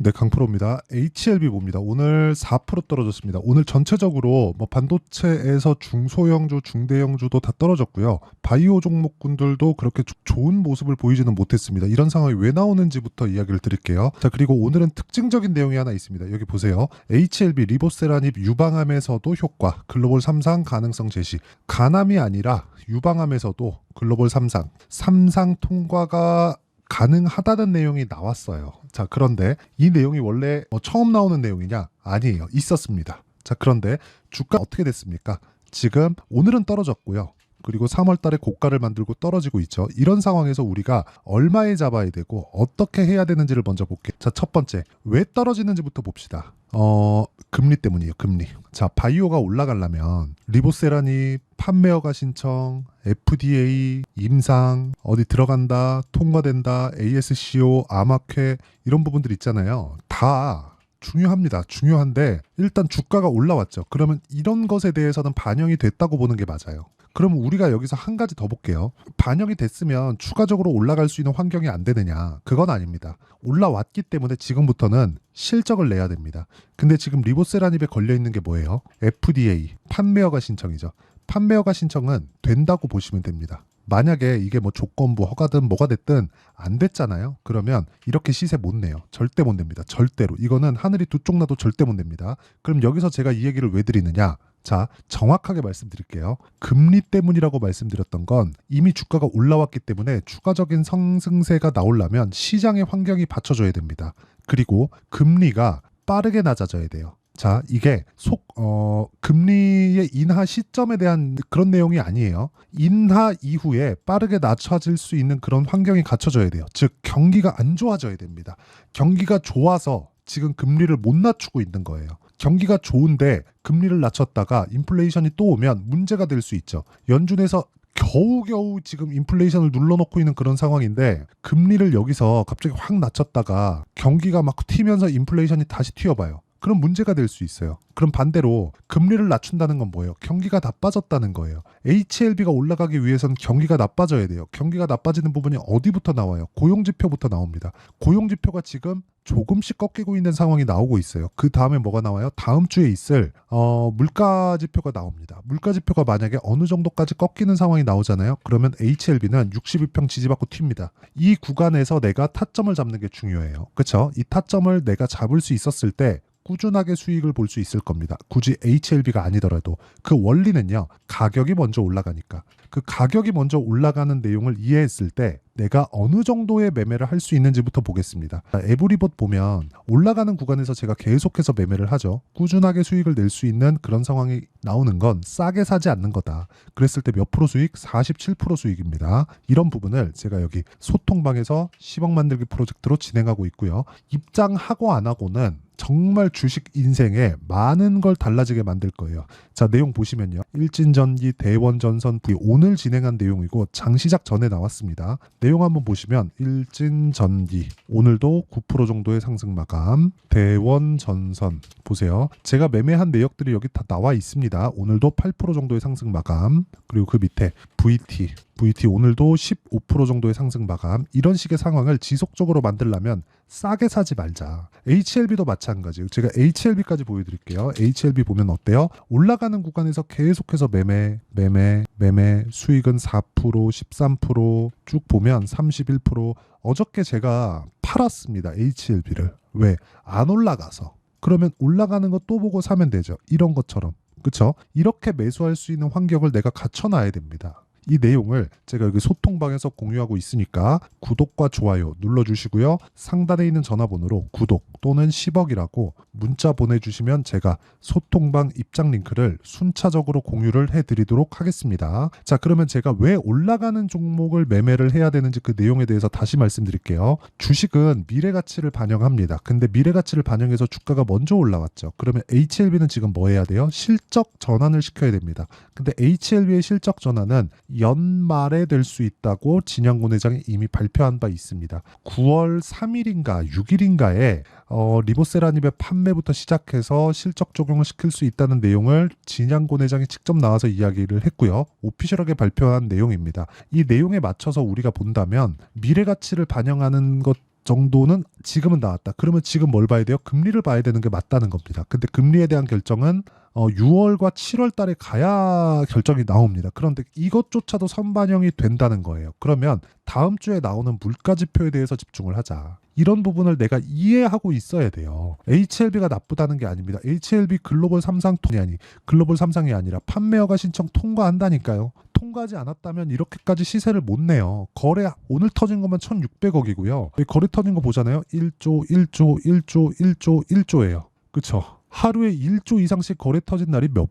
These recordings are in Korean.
네, 강프로입니다. HLB 봅니다. 오늘 4% 떨어졌습니다. 오늘 전체적으로 뭐 반도체에서 중소형주, 중대형주도 다 떨어졌고요. 바이오 종목군들도 그렇게 좋은 모습을 보이지는 못했습니다. 이런 상황이 왜 나오는지부터 이야기를 드릴게요. 자, 그리고 오늘은 특징적인 내용이 하나 있습니다. 여기 보세요. HLB 리보세라닙 유방암에서도 효과, 글로벌 3상 가능성 제시. 간암이 아니라 유방암에서도 글로벌 3상, 3상 통과가 가능하다는 내용이 나왔어요. 자, 그런데 이 내용이 원래 처음 나오는 내용이냐? 아니에요. 있었습니다. 자, 그런데 주가 어떻게 됐습니까? 지금 오늘은 떨어졌고요. 그리고 3월 달에 고가를 만들고 떨어지고 있죠. 이런 상황에서 우리가 얼마에 잡아야 되고 어떻게 해야 되는지를 먼저 볼게요. 자, 첫 번째, 왜 떨어지는지부터 봅시다. 금리 때문이에요. 금리. 자, 바이오가 올라가려면 리보세라닙 판매허가 신청, FDA, 임상, 어디 들어간다, 통과된다, ASCO, 암학회 이런 부분들 있잖아요. 다 중요합니다. 중요한데 일단 주가가 올라왔죠. 그러면 이런 것에 대해서는 반영이 됐다고 보는 게 맞아요. 그럼 우리가 여기서 한 가지 더 볼게요. 반영이 됐으면 추가적으로 올라갈 수 있는 환경이 안 되느냐? 그건 아닙니다. 올라왔기 때문에 지금부터는 실적을 내야 됩니다. 근데 지금 리보세라닙에 걸려있는 게 뭐예요? FDA, 판매허가 신청이죠. 판매허가 신청은 된다고 보시면 됩니다. 만약에 이게 뭐 조건부 허가든 뭐가 됐든 안 됐잖아요. 그러면 이렇게 시세 못 내요. 절대 못 냅니다. 절대로. 이거는 하늘이 두 쪽 나도 절대 못 냅니다. 그럼 여기서 제가 이 얘기를 왜 드리느냐? 자, 정확하게 말씀드릴게요. 금리 때문이라고 말씀드렸던 건 이미 주가가 올라왔기 때문에 추가적인 상승세가 나오려면 시장의 환경이 받쳐줘야 됩니다. 그리고 금리가 빠르게 낮아져야 돼요. 자, 이게 금리의 인하 시점에 대한 그런 내용이 아니에요. 인하 이후에 빠르게 낮춰질 수 있는 그런 환경이 갖춰져야 돼요. 즉, 경기가 안 좋아져야 됩니다. 경기가 좋아서 지금 금리를 못 낮추고 있는 거예요. 경기가 좋은데 금리를 낮췄다가 인플레이션이 또 오면 문제가 될 수 있죠. 연준에서 겨우겨우 지금 인플레이션을 눌러놓고 있는 그런 상황인데 금리를 여기서 갑자기 확 낮췄다가 경기가 막 튀면서 인플레이션이 다시 튀어봐요. 그럼 문제가 될 수 있어요. 그럼 반대로 금리를 낮춘다는 건 뭐예요? 경기가 나빠졌다는 거예요. HLB가 올라가기 위해서는 경기가 나빠져야 돼요. 경기가 나빠지는 부분이 어디부터 나와요? 고용지표부터 나옵니다. 고용지표가 지금 조금씩 꺾이고 있는 상황이 나오고 있어요. 그 다음에 뭐가 나와요? 다음 주에 있을 물가지표가 나옵니다. 물가지표가 만약에 어느 정도까지 꺾이는 상황이 나오잖아요. 그러면 HLB는 62평 지지받고 튑니다. 이 구간에서 내가 타점을 잡는 게 중요해요. 그렇죠? 이 타점을 내가 잡을 수 있었을 때 꾸준하게 수익을 볼 수 있을 겁니다. 굳이 HLB가 아니더라도 그 원리는요. 가격이 먼저 올라가니까 그 가격이 먼저 올라가는 내용을 이해했을 때 내가 어느 정도의 매매를 할 수 있는지부터 보겠습니다. 에브리봇 보면 올라가는 구간에서 제가 계속해서 매매를 하죠. 꾸준하게 수익을 낼 수 있는 그런 상황이 나오는 건 싸게 사지 않는 거다. 그랬을 때 몇 프로 수익? 47% 수익입니다. 이런 부분을 제가 여기 소통방에서 10억 만들기 프로젝트로 진행하고 있고요. 입장하고 안 하고는 정말 주식 인생에 많은 걸 달라지게 만들 거예요. 자, 내용 보시면요. 일진전기, 대원전선, V 오늘 진행한 내용이고 장시작 전에 나왔습니다. 내용 한번 보시면 일진전기 오늘도 9% 정도의 상승 마감, 대원전선 보세요. 제가 매매한 내역들이 여기 다 나와 있습니다. 오늘도 8% 정도의 상승 마감, 그리고 그 밑에 VT 오늘도 15% 정도의 상승 마감. 이런 식의 상황을 지속적으로 만들려면 싸게 사지 말자. HLB도 마찬가지예요. 제가 HLB까지 보여드릴게요. HLB 보면 어때요? 올라가는 구간에서 계속해서 매매, 수익은 4%, 13%쭉 보면 31%. 어저께 제가 팔았습니다. HLB를. 왜? 안 올라가서. 그러면 올라가는 거 또 보고 사면 되죠. 이런 것처럼. 그렇죠? 이렇게 매수할 수 있는 환경을 내가 갖춰놔야 됩니다. 이 내용을 제가 여기 소통방에서 공유하고 있으니까 구독과 좋아요 눌러주시고요. 상단에 있는 전화번호로 구독 또는 10억이라고 문자 보내주시면 제가 소통방 입장 링크를 순차적으로 공유를 해드리도록 하겠습니다. 자, 그러면 제가 왜 올라가는 종목을 매매를 해야 되는지 그 내용에 대해서 다시 말씀드릴게요. 주식은 미래가치를 반영합니다. 근데 미래가치를 반영해서 주가가 먼저 올라왔죠. 그러면 HLB는 지금 뭐 해야 돼요? 실적 전환을 시켜야 됩니다. 근데 HLB의 실적 전환은 연말에 될 수 있다고 진양곤 회장이 이미 발표한 바 있습니다. 9월 3일인가 6일인가에 리보세라닙의 판매부터 시작해서 실적 적용을 시킬 수 있다는 내용을 진양곤 회장이 직접 나와서 이야기를 했고요. 오피셜하게 발표한 내용입니다. 이 내용에 맞춰서 우리가 본다면 미래가치를 반영하는 것 정도는 지금은 나왔다. 그러면 지금 뭘 봐야 돼요? 금리를 봐야 되는 게 맞다는 겁니다. 근데 금리에 대한 결정은 6월과 7월 달에 가야 결정이 나옵니다. 그런데 이것조차도 선반영이 된다는 거예요. 그러면 다음 주에 나오는 물가 지표에 대해서 집중을 하자. 이런 부분을 내가 이해하고 있어야 돼요. HLB가 나쁘다는 게 아닙니다. HLB 글로벌 3상 글로벌 3상이 아니라 판매허가 신청 통과한다니까요. 통과하지 않았다면 이렇게까지 시세를 못 내요. 거래 오늘 터진 것만 1,600억이고요. 거래 터진 거 보잖아요. 1조, 1조, 1조, 1조, 1조예요. 그쵸? 하루에 1조 이상씩 거래 터진 날이 몇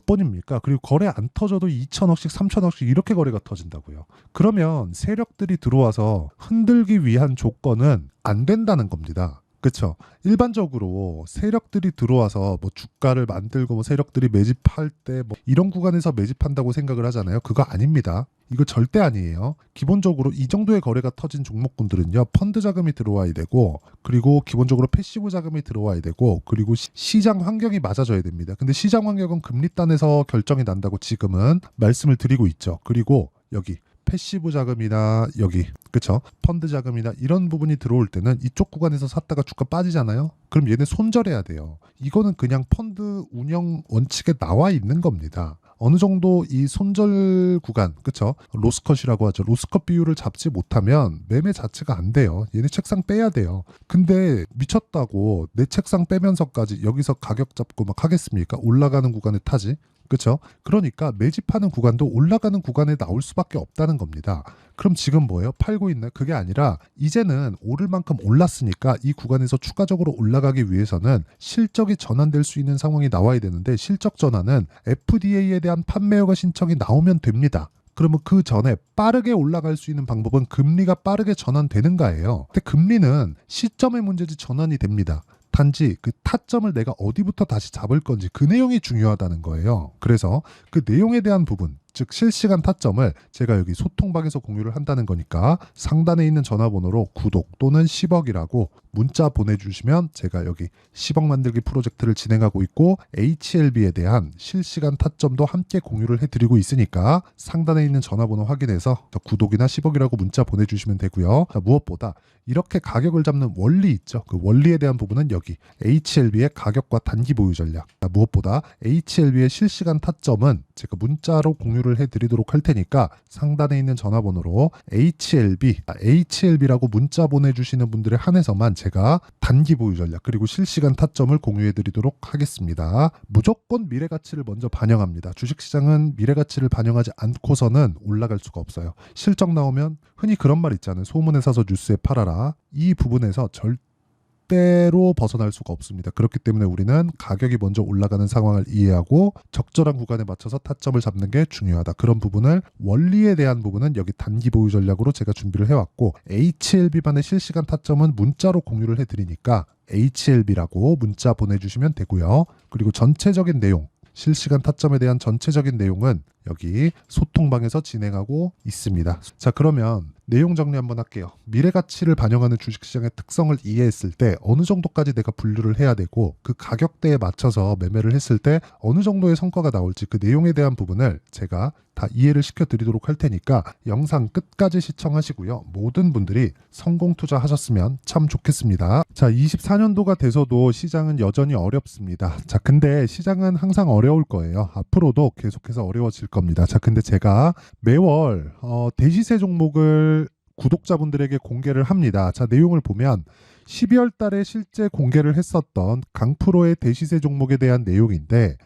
번입니까? 그리고 거래 안 터져도 2천억씩, 3천억씩 이렇게 거래가 터진다고요. 그러면 세력들이 들어와서 흔들기 위한 조건은 안 된다는 겁니다. 그렇죠. 일반적으로 세력들이 들어와서 뭐 주가를 만들고 뭐 세력들이 매집할 때 뭐 이런 구간에서 매집한다고 생각을 하잖아요. 그거 아닙니다. 이거 절대 아니에요. 기본적으로 이 정도의 거래가 터진 종목군들은요. 펀드 자금이 들어와야 되고 그리고 기본적으로 패시브 자금이 들어와야 되고 그리고 시장 환경이 맞아져야 됩니다. 근데 시장 환경은 금리단에서 결정이 난다고 지금은 말씀을 드리고 있죠. 그리고 여기 패시브 자금이나 여기 그쵸 펀드 자금이나 이런 부분이 들어올 때는 이쪽 구간에서 샀다가 주가 빠지잖아요. 그럼 얘네 손절해야 돼요. 이거는 그냥 펀드 운영 원칙에 나와 있는 겁니다. 어느 정도 이 손절 구간, 그쵸? 로스컷이라고 하죠. 로스컷 비율을 잡지 못하면 매매 자체가 안 돼요. 얘네 책상 빼야 돼요. 근데 미쳤다고 내 책상 빼면서까지 여기서 가격 잡고 막 하겠습니까? 올라가는 구간에 타지. 그렇죠? 그러니까 매집하는 구간도 올라가는 구간에 나올 수밖에 없다는 겁니다. 그럼 지금 뭐예요? 팔고 있나요? 그게 아니라 이제는 오를 만큼 올랐으니까 이 구간에서 추가적으로 올라가기 위해서는 실적이 전환될 수 있는 상황이 나와야 되는데 실적 전환은 FDA에 대한 판매허가 신청이 나오면 됩니다. 그러면 그 전에 빠르게 올라갈 수 있는 방법은 금리가 빠르게 전환되는가예요. 근데 금리는 시점의 문제지 전환이 됩니다. 단지 그 타점을 내가 어디부터 다시 잡을 건지 그 내용이 중요하다는 거예요. 그래서 그 내용에 대한 부분, 즉 실시간 타점을 제가 여기 소통방에서 공유를 한다는 거니까 상단에 있는 전화번호로 구독 또는 10억이라고 문자 보내주시면 제가 여기 10억 만들기 프로젝트를 진행하고 있고 HLB에 대한 실시간 타점도 함께 공유를 해드리고 있으니까 상단에 있는 전화번호 확인해서 구독이나 10억이라고 문자 보내주시면 되고요. 자, 무엇보다 이렇게 가격을 잡는 원리 있죠. 그 원리에 대한 부분은 여기 HLB의 가격과 단기 보유 전략. 자, 무엇보다 HLB의 실시간 타점은 제가 문자로 공유를 해드리도록 할 테니까 상단에 있는 전화번호로 HLB라고 문자 보내주시는 분들에 한해서만 제가 단기 보유 전략 그리고 실시간 타점을 공유해드리도록 하겠습니다. 무조건 미래 가치를 먼저 반영합니다. 주식시장은 미래 가치를 반영하지 않고서는 올라갈 수가 없어요. 실적 나오면 흔히 그런 말 있잖아요. 소문에 사서 뉴스에 팔아라. 이 부분에서 절대로 벗어날 수가 없습니다. 그렇기 때문에 우리는 가격이 먼저 올라가는 상황을 이해하고 적절한 구간에 맞춰서 타점을 잡는 게 중요하다. 그런 부분을 원리에 대한 부분은 여기 단기 보유 전략으로 제가 준비를 해왔고 HLB만의 실시간 타점은 문자로 공유를 해드리니까 HLB라고 문자 보내주시면 되고요. 그리고 전체적인 내용 실시간 타점에 대한 전체적인 내용은 여기 소통방에서 진행하고 있습니다. 자, 그러면 내용 정리 한번 할게요. 미래 가치를 반영하는 주식시장의 특성을 이해했을 때 어느 정도까지 내가 분류를 해야 되고 그 가격대에 맞춰서 매매를 했을 때 어느 정도의 성과가 나올지 그 내용에 대한 부분을 제가 다 이해를 시켜드리도록 할 테니까 영상 끝까지 시청하시고요. 모든 분들이 성공 투자하셨으면 참 좋겠습니다. 자, 24년도가 돼서도 시장은 여전히 어렵습니다. 자, 근데 시장은 항상 어려울 거예요. 앞으로도 계속해서 어려워질 겁니다. 자, 근데 제가 매월 대시세 종목을 구독자분들에게 공개를 합니다. 자, 내용을 보면 12월 달에 실제 공개를 했었던 강프로의 대시세 종목에 대한 내용인데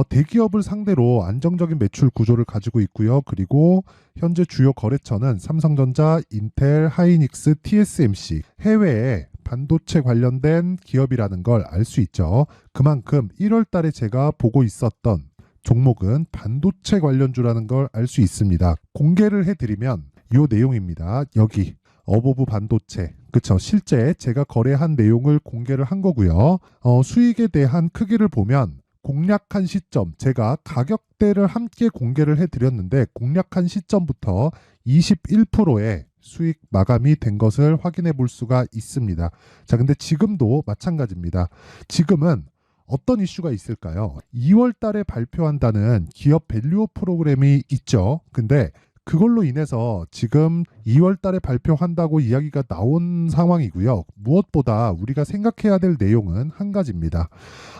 대기업을 상대로 안정적인 매출 구조를 가지고 있고요. 그리고 현재 주요 거래처는 삼성전자, 인텔, 하이닉스, TSMC, 해외에 반도체 관련된 기업이라는 걸 알 수 있죠. 그만큼 1월 달에 제가 보고 있었던 종목은 반도체 관련주라는 걸 알 수 있습니다. 공개를 해드리면 이 내용입니다. 여기 어보브 반도체, 그쵸? 실제 제가 거래한 내용을 공개를 한 거고요. 수익에 대한 크기를 보면 공략한 시점, 제가 가격대를 함께 공개를 해드렸는데 공략한 시점부터 21%의 수익 마감이 된 것을 확인해 볼 수가 있습니다. 자, 근데 지금도 마찬가지입니다. 지금은 어떤 이슈가 있을까요? 2월 달에 발표한다는 기업 밸류업 프로그램이 있죠. 근데 그걸로 인해서 지금 2월 달에 발표한다고 이야기가 나온 상황이고요. 무엇보다 우리가 생각해야 될 내용은 한 가지입니다.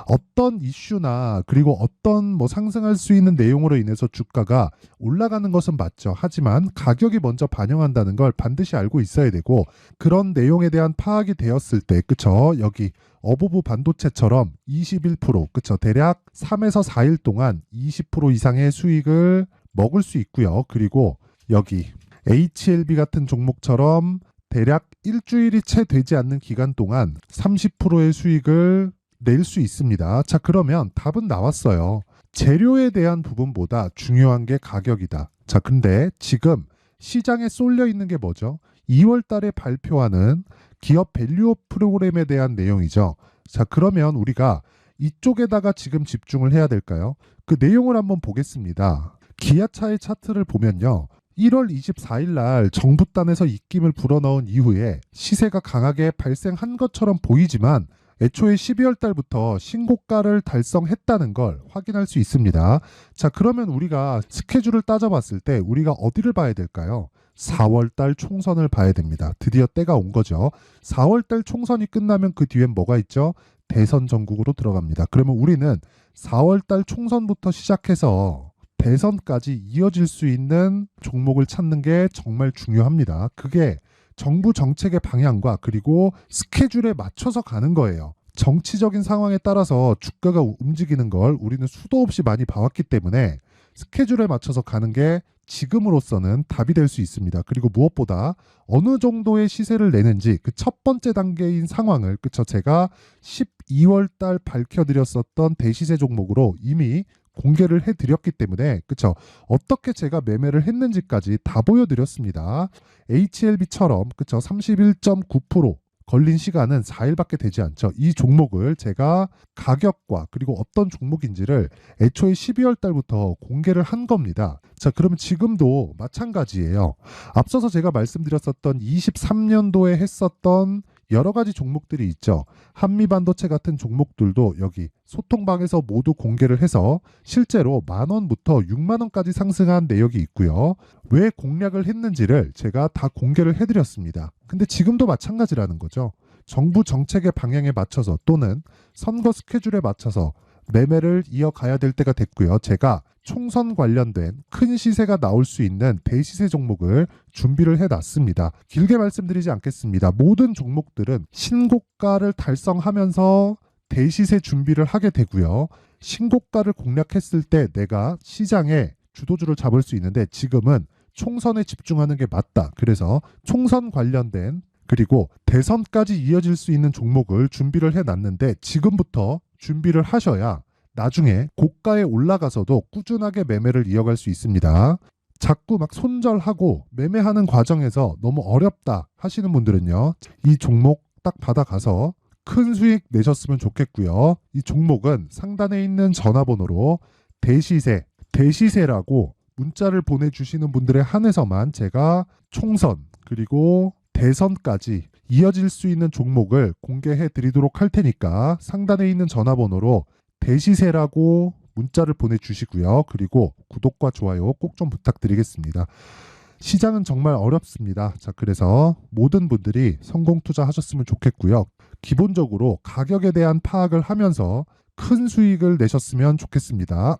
어떤 이슈나 그리고 어떤 상승할 수 있는 내용으로 인해서 주가가 올라가는 것은 맞죠. 하지만 가격이 먼저 반영한다는 걸 반드시 알고 있어야 되고, 그런 내용에 대한 파악이 되었을 때, 그쵸? 여기 어부부 반도체처럼 21%, 그쵸? 대략 3에서 4일 동안 20% 이상의 수익을 먹을 수 있고요. 그리고 여기 HLB 같은 종목처럼 대략 일주일이 채 되지 않는 기간 동안 30%의 수익을 낼 수 있습니다. 자, 그러면 답은 나왔어요. 재료에 대한 부분보다 중요한 게 가격이다. 자, 근데 지금 시장에 쏠려 있는 게 뭐죠? 2월 달에 발표하는 기업 밸류업 프로그램에 대한 내용이죠. 자, 그러면 우리가 이쪽에다가 지금 집중을 해야 될까요? 그 내용을 한번 보겠습니다. 기아차의 차트를 보면요. 1월 24일 날 정부단에서 입김을 불어넣은 이후에 시세가 강하게 발생한 것처럼 보이지만 애초에 12월 달부터 신고가를 달성했다는 걸 확인할 수 있습니다. 자, 그러면 우리가 스케줄을 따져봤을 때 우리가 어디를 봐야 될까요? 4월 달 총선을 봐야 됩니다. 드디어 때가 온 거죠. 4월 달 총선이 끝나면 그 뒤엔 뭐가 있죠? 대선 전국으로 들어갑니다. 그러면 우리는 4월 달 총선부터 시작해서 대선까지 이어질 수 있는 종목을 찾는 게 정말 중요합니다. 그게 정부 정책의 방향과 그리고 스케줄에 맞춰서 가는 거예요. 정치적인 상황에 따라서 주가가 움직이는 걸 우리는 수도 없이 많이 봐왔기 때문에 스케줄에 맞춰서 가는 게 지금으로서는 답이 될 수 있습니다. 그리고 무엇보다 어느 정도의 시세를 내는지 그 첫 번째 단계인 상황을, 그쵸, 제가 12월 달 밝혀드렸었던 대시세 종목으로 이미 공개를 해드렸기 때문에, 그쵸, 어떻게 제가 매매를 했는지까지 다 보여드렸습니다. HLB처럼, 그쵸, 31.9% 걸린 시간은 4일밖에 되지 않죠. 이 종목을 제가 가격과 그리고 어떤 종목인지를 애초에 12월 달부터 공개를 한 겁니다. 자, 그러면 지금도 마찬가지예요. 앞서서 제가 말씀드렸었던 23년도에 했었던 여러 가지 종목들이 있죠. 한미반도체 같은 종목들도 여기 소통방에서 모두 공개를 해서 실제로 10,000원부터 60,000원까지 상승한 내역이 있고요. 왜 공략을 했는지를 제가 다 공개를 해드렸습니다. 근데 지금도 마찬가지라는 거죠. 정부 정책의 방향에 맞춰서 또는 선거 스케줄에 맞춰서 매매를 이어가야 될 때가 됐고요. 제가 총선 관련된 큰 시세가 나올 수 있는 대시세 종목을 준비를 해놨습니다. 길게 말씀드리지 않겠습니다. 모든 종목들은 신고가를 달성하면서 대시세 준비를 하게 되고요. 신고가를 공략했을 때 내가 시장에 주도주를 잡을 수 있는데 지금은 총선에 집중하는 게 맞다. 그래서 총선 관련된 그리고 대선까지 이어질 수 있는 종목을 준비를 해놨는데 지금부터 준비를 하셔야 나중에 고가에 올라가서도 꾸준하게 매매를 이어갈 수 있습니다. 자꾸 막 손절하고 매매하는 과정에서 너무 어렵다 하시는 분들은요. 이 종목 딱 받아가서 큰 수익 내셨으면 좋겠고요. 이 종목은 상단에 있는 전화번호로 대시세라고 문자를 보내주시는 분들에 한해서만 제가 총선 그리고 대선까지 이어질 수 있는 종목을 공개해 드리도록 할 테니까 상단에 있는 전화번호로 대시세라고 문자를 보내주시고요. 그리고 구독과 좋아요 꼭 좀 부탁드리겠습니다. 시장은 정말 어렵습니다. 자, 그래서 모든 분들이 성공 투자하셨으면 좋겠고요. 기본적으로 가격에 대한 파악을 하면서 큰 수익을 내셨으면 좋겠습니다.